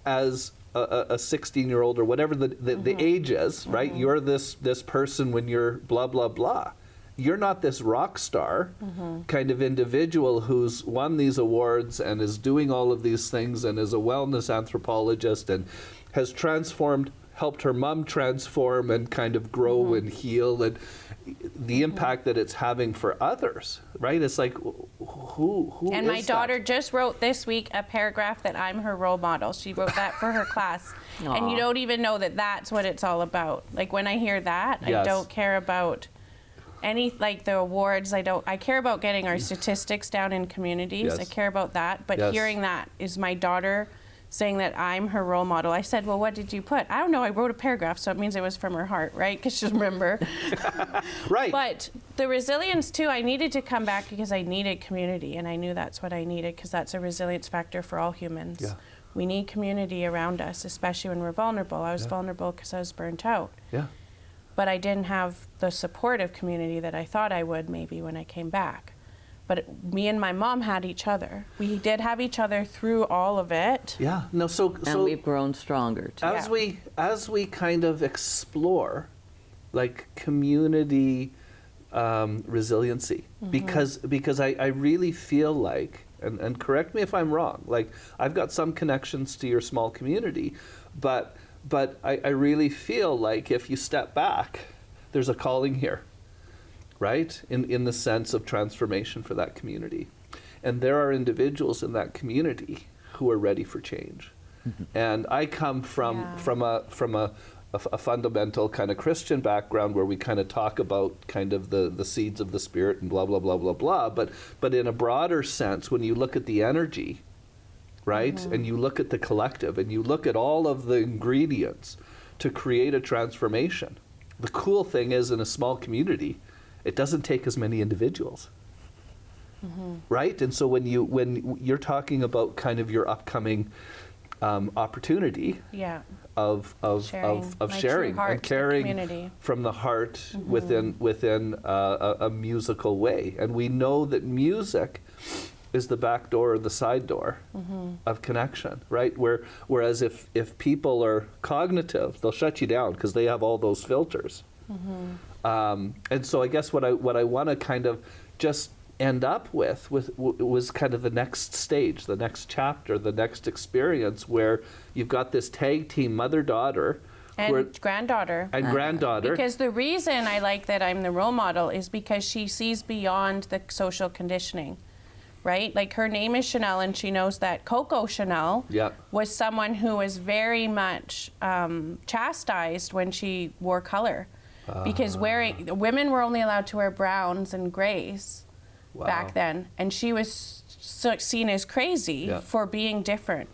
as a 16-year-old or whatever the age is, right? You're this person when you're blah blah blah. You're not this rock star kind of individual who's won these awards and is doing all of these things and is a wellness anthropologist and has transformed, helped her mom transform and kind of grow and heal, and the impact that it's having for others, right? It's like, who and is my daughter that? just wrote this week a paragraph that I'm her role model. She wrote that for her class. And you don't even know that that's what it's all about. Like, when I hear that, I don't care about any, like, the awards. I care about getting our statistics down in communities. I care about that. But hearing that is my daughter saying that I'm her role model. I said, well, what did you put? I don't know. I wrote a paragraph, so it means it was from her heart, right? Because she'll remember. Right. But the resilience, too, I needed to come back because I needed community, and I knew that's what I needed, because that's a resilience factor for all humans. Yeah. We need community around us, especially when we're vulnerable. I was vulnerable because I was burnt out. Yeah. But I didn't have the supportive community that I thought I would maybe when I came back. But me and my mom had each other. We did have each other through all of it. Yeah. No. So and we've grown stronger too. As we kind of explore, like, community resiliency, because I really feel like, and correct me if I'm wrong, like, I've got some connections to your small community, but I really feel like if you step back, there's a calling here, right? In the sense of transformation for that community. And there are individuals in that community who are ready for change. And I come from a fundamental kind of Christian background where we kind of talk about kind of the seeds of the Spirit and blah, blah, blah, blah, blah. But in a broader sense, when you look at the energy, right, and you look at the collective, and you look at all of the ingredients to create a transformation, the cool thing is, in a small community, it doesn't take as many individuals, right? And so when you're talking about kind of your upcoming opportunity of sharing and caring from the heart within a musical way, and we know that music is the back door or the side door of connection, right? Whereas if people are cognitive, they'll shut you down because they have all those filters. And so I guess what I want to kind of just end up with was kind of the next stage, the next chapter, the next experience, where you've got this tag team, mother-daughter. And granddaughter. And granddaughter. Because the reason I like that I'm the role model is because she sees beyond the social conditioning, right? Like, her name is Chanel, and she knows that Coco Chanel was someone who was very much chastised when she wore color. Because women were only allowed to wear browns and grays back then, and she was seen as crazy for being different.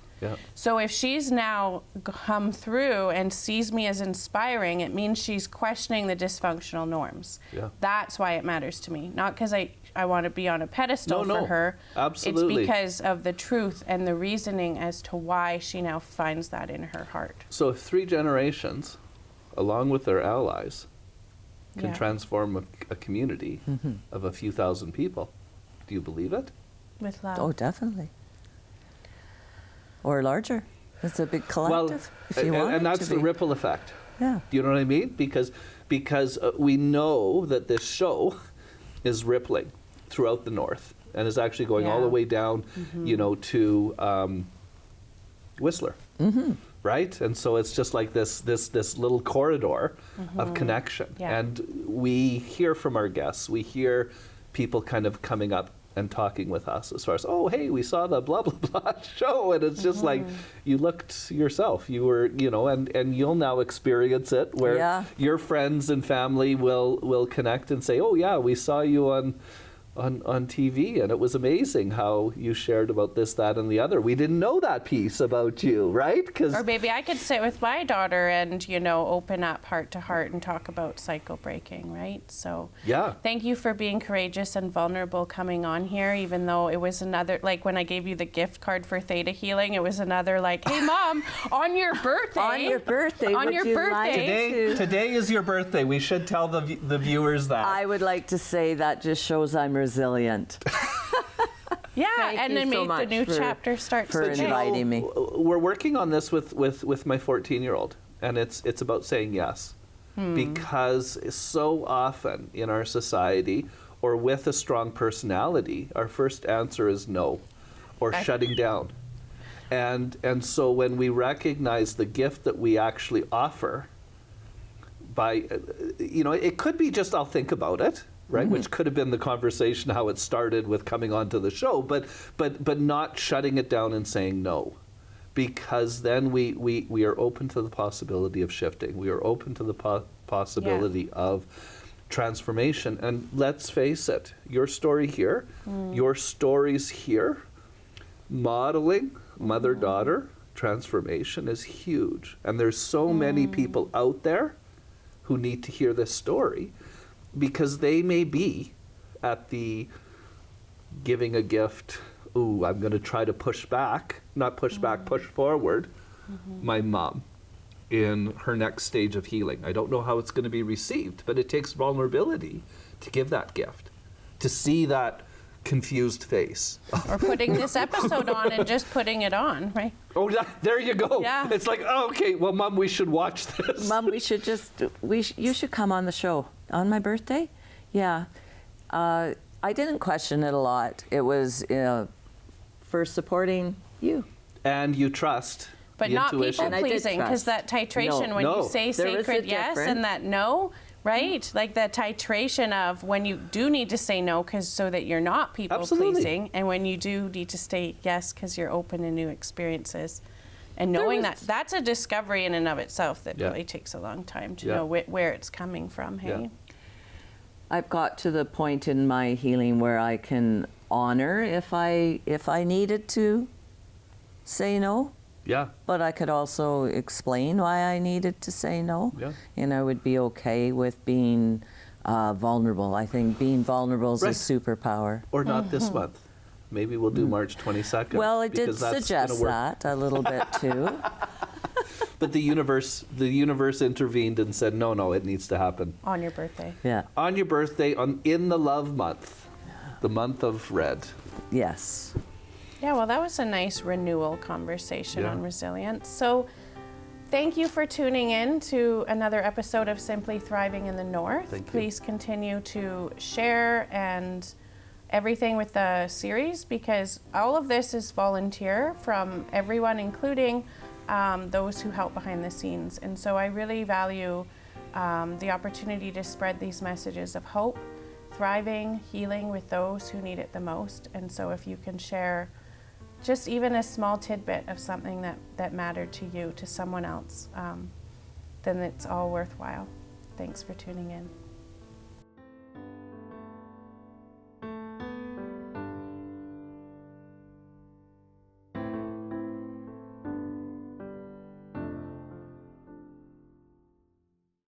So if she's now come through and sees me as inspiring, it means she's questioning the dysfunctional norms. That's why it matters to me. Not because I want to be on a pedestal No, for her. absolutely. It's because of the truth and the reasoning as to why she now finds that in her heart. So if 3 generations, along with their allies, can Yeah. transform a community of a few thousand people, do you believe it? With love. Oh, definitely. Or larger. It's a big collective, if you want it and that's to the be. ripple effect. Yeah. Do you know what I mean? Because we know that this show is rippling throughout the North and is actually going all Yeah. the way down, to Whistler, right? And so it's just like this little corridor of connection. Yeah. And we hear from our guests, we hear people kind of coming up and talking with us as far as, oh, hey, we saw the blah, blah, blah show. And it's just like, you looked yourself. You were, and you'll now experience it where Yeah. your friends and family will connect and say, oh, yeah, we saw you on TV, and it was amazing how you shared about this, that, and the other. We didn't know that piece about you, right? Or maybe I could sit with my daughter and, open up heart to heart and talk about cycle breaking, right? So Yeah. thank you for being courageous and vulnerable coming on here, even though it was another, like when I gave you the gift card for Theta Healing, it was another like, hey, Mom, on your birthday. On your birthday, On would your you birthday. like Today is your birthday. We should tell the viewers that. I would like to say that just shows I'm resilient. Yeah, Thank and you then so maybe the much new for- chapter starts for today. inviting me. We're working on this with my 14-year-old, and it's about saying yes. Because so often in our society, or with a strong personality, our first answer is no, or shutting down. And so when we recognize the gift that we actually offer, by, it could be just, I'll think about it, right? Which could have been the conversation, how it started with coming onto the show, but not shutting it down and saying no. Because then we are open to the possibility of shifting. We are open to the possibility of transformation. And let's face it, your story here, your stories here, modeling mother-daughter transformation is huge. And there's so many people out there who need to hear this story, because they may be at the giving a gift, ooh, I'm going to try to push back, not push back, push forward, my mom in her next stage of healing. I don't know how it's going to be received, but it takes vulnerability to give that gift, to see that confused face. Or putting this episode on and just putting it on, right? Oh, there you go. Yeah. It's like, oh, okay, well, Mom, we should watch this. Mom, we should just, you should come on the show. On my birthday? Yeah. I didn't question it a lot. It was for supporting you. And you trust But the not intuition. people And I did pleasing, because trust. that titration, when No. you say There is a sacred yes difference. and that no, right? Like the titration of when you do need to say no, because so that you're not people Absolutely. pleasing, and when you do need to say yes, because you're open to new experiences. And knowing that, that's a discovery in and of itself that Yeah. really takes a long time to Yeah. know where it's coming from, hey? Yeah. I've got to the point in my healing where I can honor if I needed to say no, Yeah. but I could also explain why I needed to say no. Yeah. And I would be okay with being vulnerable. I think being vulnerable is Right. a superpower. Or not this month. Maybe we'll do March 22nd. Well, I did because that's suggest gonna work. that a little bit too. But the universe intervened and said, no, it needs to happen. On your birthday. Yeah. On your birthday, in the love month, the month of red. Yes. Yeah, well, that was a nice renewal conversation Yeah. on resilience. So thank you for tuning in to another episode of Simply Thriving in the North. Thank you. Please continue to share and everything with the series, because all of this is volunteer from everyone, including those who help behind the scenes. And so I really value the opportunity to spread these messages of hope, thriving, healing with those who need it the most. And so if you can share just even a small tidbit of something that mattered to you, to someone else, then it's all worthwhile. Thanks for tuning in.